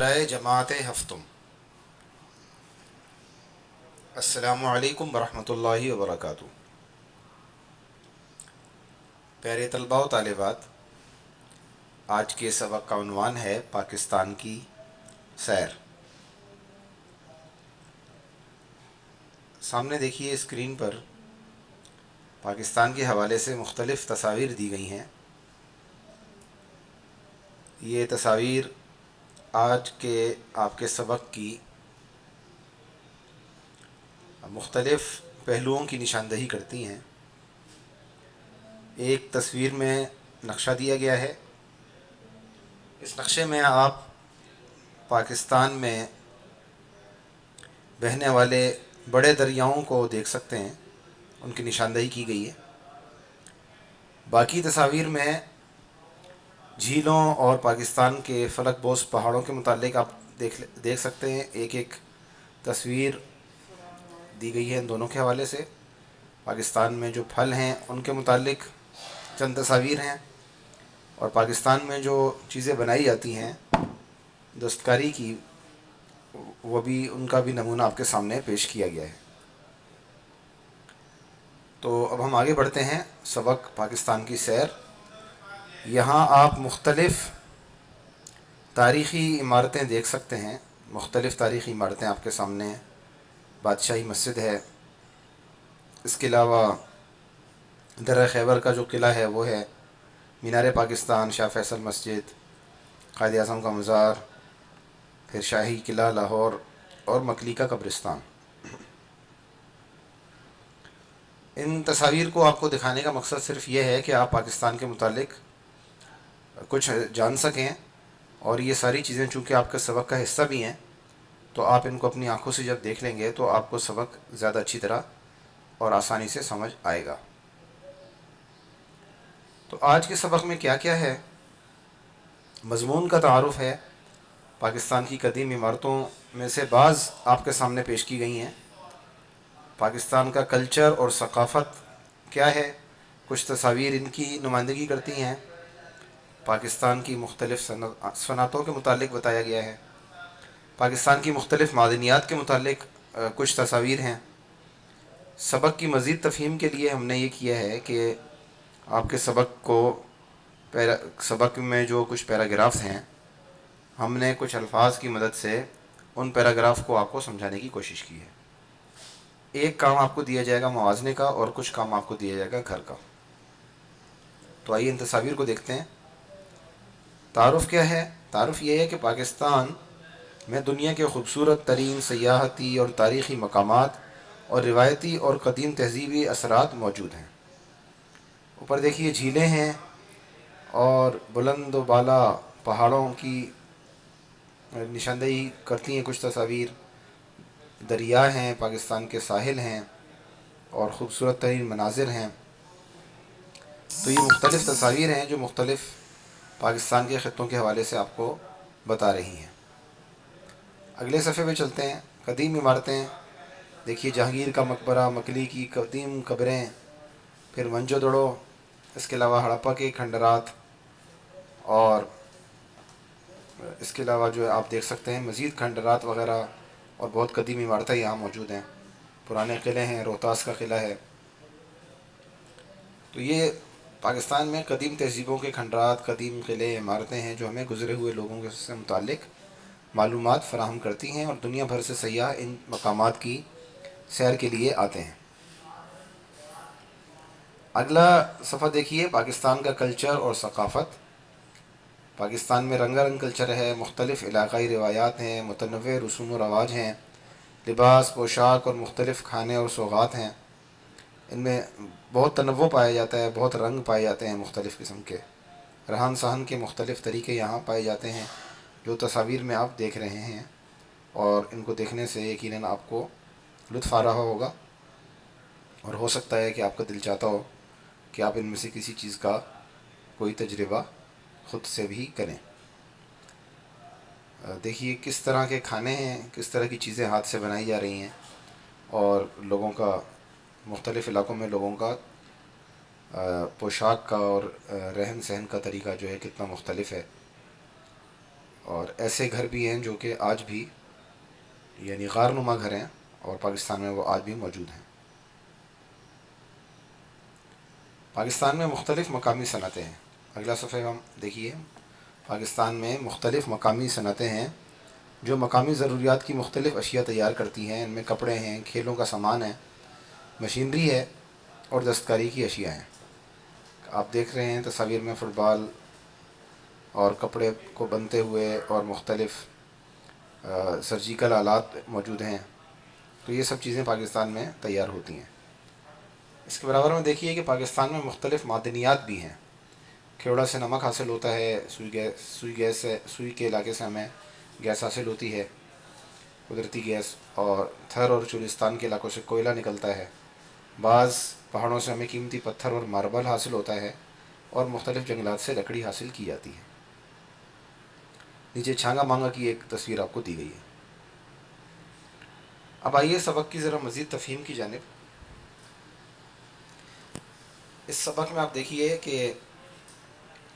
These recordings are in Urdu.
رائے جماعت ہفتم السلام علیکم ورحمۃ اللہ وبرکاتہ۔ پیارے طلباء و طالبات، آج کے سبق کا عنوان ہے پاکستان کی سیر۔ سامنے دیکھیے اسکرین پر پاکستان کے حوالے سے مختلف تصاویر دی گئی ہیں۔ یہ تصاویر آج کے آپ کے سبق کی مختلف پہلوؤں کی نشاندہی کرتی ہیں۔ ایک تصویر میں نقشہ دیا گیا ہے۔ اس نقشے میں آپ پاکستان میں بہنے والے بڑے دریاؤں کو دیکھ سکتے ہیں، ان کی نشاندہی کی گئی ہے۔ باقی تصاویر میں جھیلوں اور پاکستان کے فلک بوس پہاڑوں کے متعلق آپ دیکھ سکتے ہیں۔ ایک ایک تصویر دی گئی ہے ان دونوں کے حوالے سے۔ پاکستان میں جو پھل ہیں ان کے متعلق چند تصاویر ہیں، اور پاکستان میں جو چیزیں بنائی جاتی ہیں دستکاری کی، وہ بھی ان کا بھی نمونہ آپ کے سامنے پیش کیا گیا ہے۔ تو اب ہم آگے بڑھتے ہیں۔ سبق پاکستان کی سیر۔ یہاں آپ مختلف تاریخی عمارتیں دیکھ سکتے ہیں۔ مختلف تاریخی عمارتیں آپ کے سامنے ہیں۔ بادشاہی مسجد ہے، اس کے علاوہ درہ خیبر کا جو قلعہ ہے وہ ہے، مینار پاکستان، شاہ فیصل مسجد، قائد اعظم کا مزار، پھر شاہی قلعہ لاہور اور مکلی کا قبرستان۔ ان تصاویر کو آپ کو دکھانے کا مقصد صرف یہ ہے کہ آپ پاکستان کے متعلق کچھ جان سکیں، اور یہ ساری چیزیں چونکہ آپ کے سبق کا حصہ بھی ہیں، تو آپ ان کو اپنی آنکھوں سے جب دیکھ لیں گے تو آپ کو سبق زیادہ اچھی طرح اور آسانی سے سمجھ آئے گا۔ تو آج کے سبق میں کیا کیا ہے؟ مضمون کا تعارف ہے۔ پاکستان کی قدیم عمارتوں میں سے بعض آپ کے سامنے پیش کی گئی ہیں۔ پاکستان کا کلچر اور ثقافت کیا ہے، کچھ تصاویر ان کی نمائندگی کرتی ہیں۔ پاکستان کی مختلف صنعتوں کے متعلق بتایا گیا ہے۔ پاکستان کی مختلف معدنیات کے متعلق کچھ تصاویر ہیں۔ سبق کی مزید تفہیم کے لیے ہم نے یہ کیا ہے کہ آپ کے سبق میں جو کچھ پیراگرافز ہیں، ہم نے کچھ الفاظ کی مدد سے ان پیراگراف کو آپ کو سمجھانے کی کوشش کی ہے۔ ایک کام آپ کو دیا جائے گا موازنے کا، اور کچھ کام آپ کو دیا جائے گا گھر کا۔ تو آئیے ان تصاویر کو دیکھتے ہیں۔ تعارف کیا ہے؟ تعارف یہ ہے کہ پاکستان میں دنیا کے خوبصورت ترین سیاحتی اور تاریخی مقامات اور روایتی اور قدیم تہذیبی اثرات موجود ہیں۔ اوپر دیکھیے جھیلیں ہیں، اور بلند و بالا پہاڑوں کی نشاندہی کرتی ہیں کچھ تصاویر۔ دریا ہیں، پاکستان کے ساحل ہیں، اور خوبصورت ترین مناظر ہیں۔ تو یہ مختلف تصاویر ہیں جو مختلف پاکستان کے خطوں کے حوالے سے آپ کو بتا رہی ہیں۔ اگلے صفحے پہ چلتے ہیں۔ قدیم عمارتیں دیکھیے، جہانگیر کا مقبرہ، مکلی کی قدیم قبریں، پھر منجو دڑو، اس کے علاوہ ہڑپا کے کھنڈرات، اور اس کے علاوہ جو آپ دیکھ سکتے ہیں مزید کھنڈرات وغیرہ اور بہت قدیم عمارتیں یہاں موجود ہیں۔ پرانے قلعے ہیں، روہتاس کا قلعہ ہے۔ تو یہ پاکستان میں قدیم تہذیبوں کے کھنڈرات، قدیم قلعے، عمارتیں ہیں جو ہمیں گزرے ہوئے لوگوں سے متعلق معلومات فراہم کرتی ہیں، اور دنیا بھر سے سیاح ان مقامات کی سیر کے لیے آتے ہیں۔ اگلا صفحہ دیکھیے، پاکستان کا کلچر اور ثقافت۔ پاکستان میں رنگا رنگ کلچر ہے، مختلف علاقائی روایات ہیں، متنوع رسوم و رواج ہیں، لباس، پوشاک اور مختلف کھانے اور سوغات ہیں۔ ان میں بہت تنوع پایا جاتا ہے، بہت رنگ پائے جاتے ہیں مختلف قسم کے۔ رہن سہن کے مختلف طریقے یہاں پائے جاتے ہیں، جو تصاویر میں آپ دیکھ رہے ہیں، اور ان کو دیکھنے سے یقیناً آپ کو لطف آ رہا ہوگا، اور ہو سکتا ہے کہ آپ کا دل چاہتا ہو کہ آپ ان میں سے کسی چیز کا کوئی تجربہ خود سے بھی کریں۔ دیکھیے کس طرح کے کھانے ہیں، کس طرح کی چیزیں ہاتھ سے بنائی جا رہی ہیں، اور لوگوں کا، مختلف علاقوں میں لوگوں کا پوشاک کا اور رہن سہن کا طریقہ جو ہے کتنا مختلف ہے، اور ایسے گھر بھی ہیں جو کہ آج بھی یعنی غار نما گھر ہیں اور پاکستان میں وہ آج بھی موجود ہیں۔ پاکستان میں مختلف مقامی صنعتیں ہیں۔ اگلا صفحہ ہم دیکھیے، پاکستان میں مختلف مقامی صنعتیں ہیں جو مقامی ضروریات کی مختلف اشیاء تیار کرتی ہیں۔ ان میں کپڑے ہیں، کھیلوں کا سامان ہے، مشینری ہے اور دستکاری کی اشیاء ہیں۔ آپ دیکھ رہے ہیں تصاویر میں فٹ بال اور کپڑے کو بنتے ہوئے اور مختلف سرجیکل آلات موجود ہیں، تو یہ سب چیزیں پاکستان میں تیار ہوتی ہیں۔ اس کے برابر میں دیکھیے کہ پاکستان میں مختلف معدنیات بھی ہیں۔ کھیوڑا سے نمک حاصل ہوتا ہے، سوئی کے علاقے سے ہمیں گیس حاصل ہوتی ہے، قدرتی گیس، اور تھر اور چولستان کے علاقوں سے کوئلہ نکلتا ہے۔ بعض پہاڑوں سے ہمیں قیمتی پتھر اور ماربل حاصل ہوتا ہے اور مختلف جنگلات سے لکڑی حاصل کی جاتی ہے۔ نیچے چھانگا مانگا کی ایک تصویر آپ کو دی گئی ہے۔ اب آئیے سبق کی ذرا مزید تفہیم کی جانب۔ اس سبق میں آپ دیکھیے کہ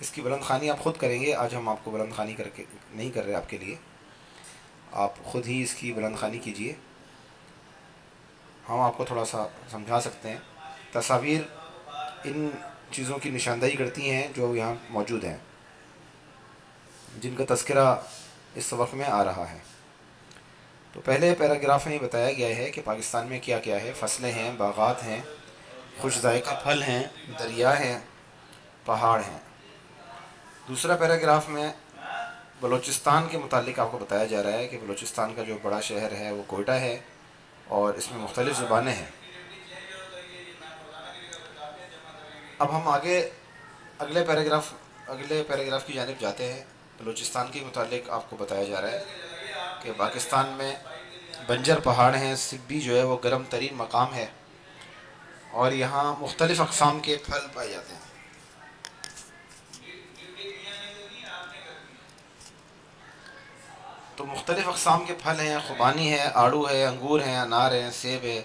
اس کی بلند خوانی آپ خود کریں گے۔ آج ہم آپ کو بلند خوانی کر کے نہیں کر رہے آپ کے لیے، آپ خود ہی اس کی بلند خوانی کیجئے، ہم آپ کو تھوڑا سا سمجھا سکتے ہیں۔ تصاویر ان چیزوں کی نشاندہی کرتی ہیں جو یہاں موجود ہیں، جن کا تذکرہ اس سبق میں آ رہا ہے۔ تو پہلے پیراگراف میں یہ بتایا گیا ہے کہ پاکستان میں کیا کیا ہے۔ فصلیں ہیں، باغات ہیں، خوش ذائقہ پھل ہیں، دریا ہیں، پہاڑ ہیں۔ دوسرا پیراگراف میں بلوچستان کے متعلق آپ کو بتایا جا رہا ہے کہ بلوچستان کا جو بڑا شہر ہے وہ کوئٹہ ہے اور اس میں مختلف زبانیں ہیں۔ اب ہم اگلے پیراگراف کی جانب جاتے ہیں۔ بلوچستان کے متعلق آپ کو بتایا جا رہا ہے کہ پاکستان میں بنجر پہاڑ ہیں، سبی جو ہے وہ گرم ترین مقام ہے اور یہاں مختلف اقسام کے پھل پائے جاتے ہیں۔ تو مختلف اقسام کے پھل ہیں، خوبانی ہے، آڑو ہے، انگور ہیں، انار ہیں، سیب ہے،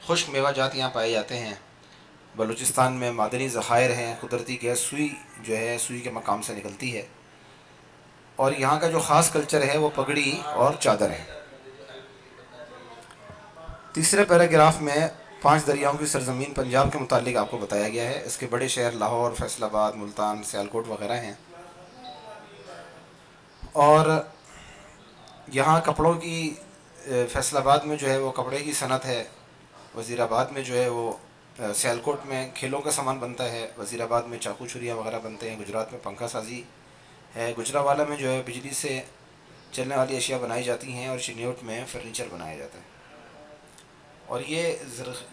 خشک میوہ جات یہاں پائے جاتے ہیں۔ بلوچستان میں معدنی ذخائر ہیں، قدرتی گیس سوئی کے مقام سے نکلتی ہے، اور یہاں کا جو خاص کلچر ہے وہ پگڑی اور چادر ہے۔ تیسرے پیراگراف میں 5 دریاؤں کی سرزمین پنجاب کے متعلق آپ کو بتایا گیا ہے۔ اس کے بڑے شہر لاہور، فیصل آباد، ملتان، سیالکوٹ وغیرہ ہیں، اور یہاں کپڑوں کی فیصل آباد میں جو ہے وہ کپڑے کی صنعت ہے، وزیر آباد میں جو ہے وہ سیالکوٹ میں کھیلوں کا سامان بنتا ہے، وزیر آباد میں چاقو چھریاں وغیرہ بنتے ہیں، گجرات میں پنکھا سازی ہے، گجرانوالہ میں جو ہے بجلی سے چلنے والی اشیاء بنائی جاتی ہیں، اور چنیوٹ میں فرنیچر بنایا جاتا ہے۔ اور یہ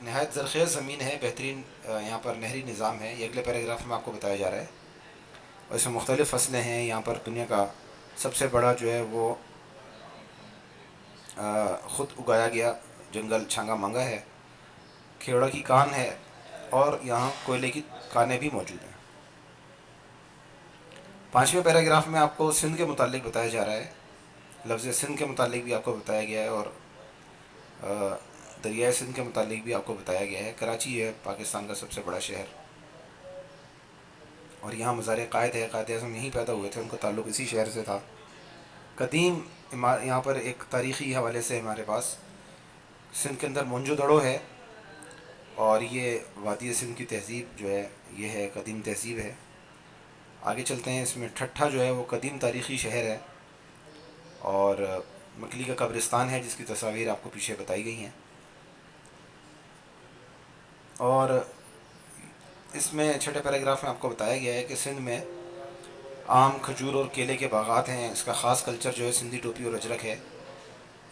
نہایت زرخیز زمین ہے، بہترین یہاں پر نہری نظام ہے، یہ اگلے پیراگراف میں آپ کو بتایا جا رہا ہے۔ اور اس میں مختلف فصلیں ہیں۔ یہاں پر دنیا کا سب سے بڑا جو ہے وہ خود اگایا گیا جنگل چھانگا مانگا ہے، کھیوڑا کی کان ہے، اور یہاں کوئلے کی کانیں بھی موجود ہیں۔ 5ویں پیراگراف میں آپ کو سندھ کے متعلق بتایا جا رہا ہے، لفظ سندھ کے متعلق بھی آپ کو بتایا گیا ہے، اور دریائے سندھ کے متعلق بھی آپ کو بتایا گیا ہے۔ کراچی ہے پاکستان کا سب سے بڑا شہر، اور یہاں مزار قائد ہے، قائد اعظم یہیں پیدا ہوئے تھے، ان کا تعلق اسی شہر سے تھا۔ قدیم یہاں پر ایک تاریخی حوالے سے ہمارے پاس سندھ کے اندر مونجو دڑو ہے، اور یہ وادی سندھ کی تہذیب جو ہے یہ ہے قدیم تہذیب ہے۔ آگے چلتے ہیں، اس میں ٹھٹھا جو ہے وہ قدیم تاریخی شہر ہے، اور مکلی کا قبرستان ہے جس کی تصاویر آپ کو پیچھے بتائی گئی ہیں۔ اور اس میں 6 پیراگراف میں آپ کو بتایا گیا ہے کہ سندھ میں آم، کھجور اور کیلے کے باغات ہیں، اس کا خاص کلچر جو ہے سندھی ٹوپی اور اجرک ہے۔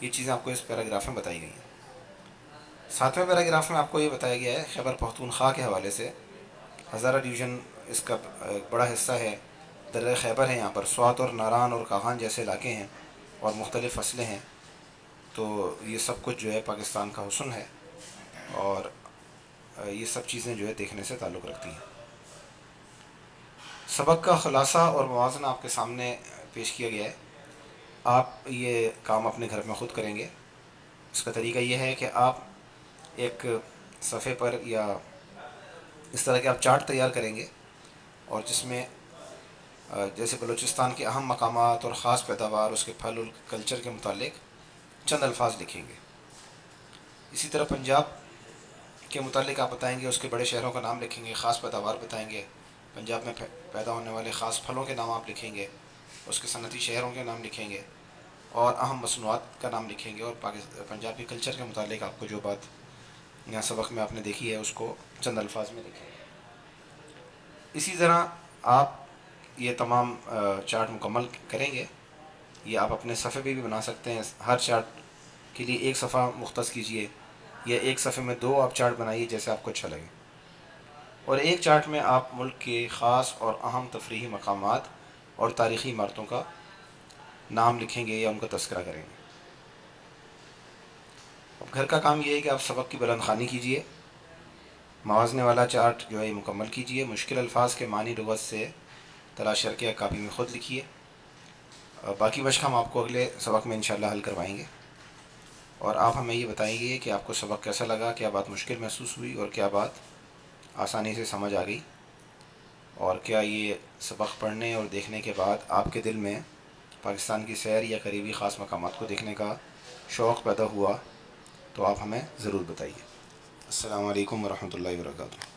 یہ چیزیں آپ کو اس پیراگراف میں بتائی گئی ہیں۔ 7ویں پیراگراف میں آپ کو یہ بتایا گیا ہے خیبر پختونخوا کے حوالے سے، ہزارہ ڈویژن اس کا ایک بڑا حصہ ہے، درہ خیبر ہے، یہاں پر سوات اور ناران اور کاغان جیسے علاقے ہیں اور مختلف فصلیں ہیں۔ تو یہ سب کچھ جو ہے پاکستان کا حسن ہے، اور یہ سب چیزیں جو ہے دیکھنے سے تعلق رکھتی ہیں۔ سبق کا خلاصہ اور موازنہ آپ کے سامنے پیش کیا گیا ہے۔ آپ یہ کام اپنے گھر میں خود کریں گے۔ اس کا طریقہ یہ ہے کہ آپ ایک صفحے پر یا اس طرح کے آپ چارٹ تیار کریں گے، اور جس میں جیسے بلوچستان کے اہم مقامات اور خاص پیداوار، اس کے پھل اور کلچر کے متعلق چند الفاظ لکھیں گے۔ اسی طرح پنجاب کے متعلق آپ بتائیں گے، اس کے بڑے شہروں کا نام لکھیں گے، خاص پیداوار بتائیں گے، پنجاب میں پیدا ہونے والے خاص پھلوں کے نام آپ لکھیں گے، اس کے صنعتی شہروں کے نام لکھیں گے، اور اہم مصنوعات کا نام لکھیں گے، اور پنجاب کے کلچر کے متعلق آپ کو جو بات یہاں سبق میں آپ نے دیکھی ہے اس کو چند الفاظ میں لکھیں گے۔ اسی طرح آپ یہ تمام چارٹ مکمل کریں گے۔ یہ آپ اپنے صفحے پہ بھی بنا سکتے ہیں، ہر چارٹ کے لیے ایک صفحہ مختص کیجئے، یا ایک صفحے میں 2 آپ چارٹ بنائیے، جیسے آپ کو اچھا لگے، اور ایک چارٹ میں آپ ملک کے خاص اور اہم تفریحی مقامات اور تاریخی عمارتوں کا نام لکھیں گے یا ان کا تذکرہ کریں گے۔ اب گھر کا کام یہ ہے کہ آپ سبق کی بلند خوانی کیجئے، موازنے والا چارٹ جو ہے یہ مکمل کیجئے، مشکل الفاظ کے معنی لغت سے تلاش کر کے کاپی میں خود لکھیے۔ باقی مشق ہم آپ کو اگلے سبق میں انشاءاللہ حل کروائیں گے، اور آپ ہمیں یہ بتائیں گے کہ آپ کو سبق کیسا لگا، کیا بات مشکل محسوس ہوئی اور کیا بات آسانی سے سمجھ آ گئی، اور کیا یہ سبق پڑھنے اور دیکھنے کے بعد آپ کے دل میں پاکستان کی سیر یا قریبی خاص مقامات کو دیکھنے کا شوق پیدا ہوا، تو آپ ہمیں ضرور بتائیے۔ السلام علیکم ورحمۃ اللہ وبرکاتہ۔